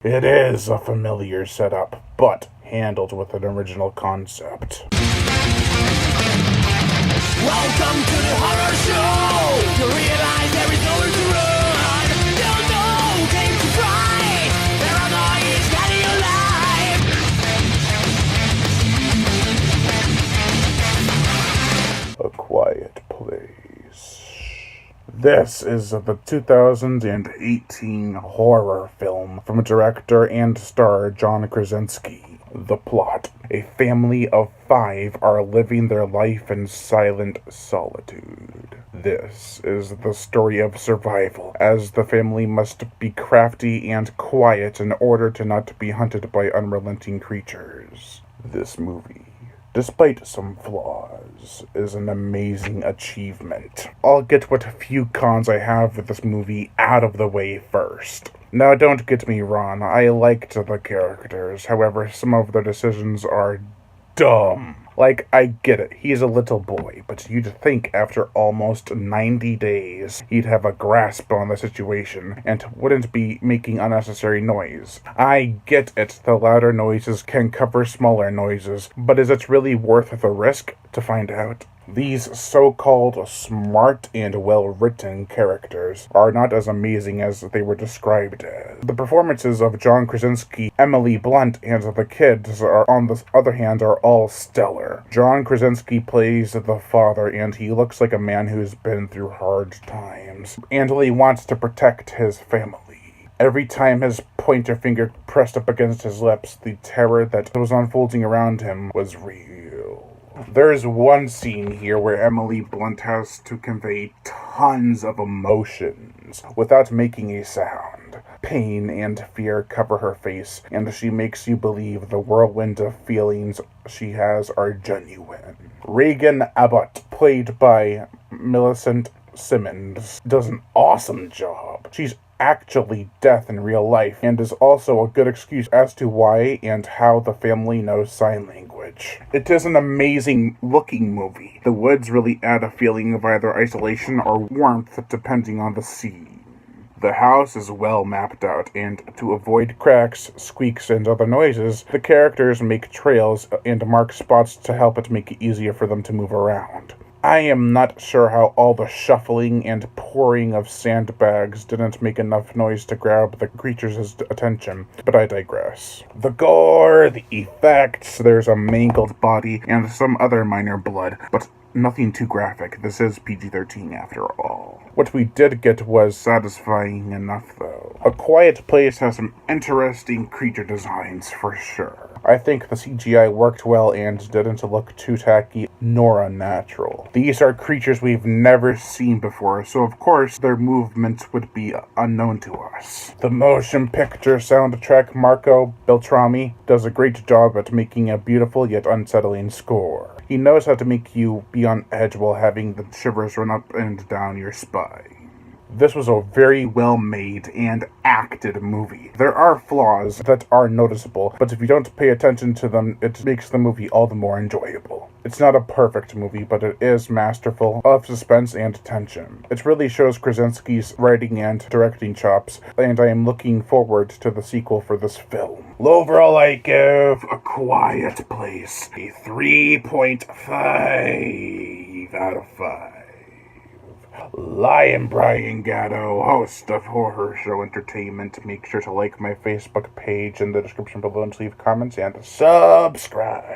It is a familiar setup, but handled with an original concept. Welcome to the horror show. You realize there is nowhere to run. Don't know, came to fight. Paranoia is getting alive. A Quiet Place. This is the 2018 horror film from director and star John Krasinski. The plot: a family of 5 are living their life in silent solitude. This is the story of survival, as the family must be crafty and quiet in order to not be hunted by unrelenting creatures. This movie, despite some flaws, is an amazing achievement. I'll get what few cons I have with this movie out of the way first. Now, don't get me wrong, I liked the characters, however, some of their decisions are dumb. Like, I get it, he's a little boy, but you'd think after almost 90 days, he'd have a grasp on the situation, and wouldn't be making unnecessary noise. I get it, the louder noises can cover smaller noises, but is it really worth the risk? To find out. These so-called smart and well-written characters are not as amazing as they were described as. The performances of John Krasinski, Emily Blunt, and the kids are, on the other hand, are all stellar. John Krasinski plays the father, and he looks like a man who's been through hard times, and really wants to protect his family. Every time his pointer finger pressed up against his lips, the terror that was unfolding around him was real. There's one scene here where Emily Blunt has to convey tons of emotions without making a sound. Pain and fear cover her face, and she makes you believe the whirlwind of feelings she has are genuine. Regan Abbott, played by Millicent Simmons, does an awesome job. She's actually deaf in real life, and is also a good excuse as to why and how the family knows sign language. It is an amazing looking movie. The woods really add a feeling of either isolation or warmth depending on the scene. The house is well mapped out, and to avoid cracks, squeaks, and other noises, the characters make trails and mark spots to help it make it easier for them to move around. I am not sure how all the shuffling and pouring of sandbags didn't make enough noise to grab the creatures' attention, but I digress. The gore, the effects, there's a mangled body, and some other minor blood, but nothing too graphic. This is PG-13 after all. What we did get was satisfying enough, though. A Quiet Place has some interesting creature designs, for sure. I think the CGI worked well and didn't look too tacky nor unnatural. These are creatures we've never seen before, so of course their movements would be unknown to us. The motion picture soundtrack Marco Beltrami does a great job at making a beautiful yet unsettling score. He knows how to make you be on edge while having the shivers run up and down your spine. This was a very well-made and acted movie. There are flaws that are noticeable, but if you don't pay attention to them, it makes the movie all the more enjoyable. It's not a perfect movie, but it is masterful of suspense and tension. It really shows Krasinski's writing and directing chops, and I am looking forward to the sequel for this film. Overall, I give A Quiet Place a 3.5 out of 5. I am Brian Gatto, host of Horror Show Entertainment. Make sure to like my Facebook page in the description below and leave comments and subscribe.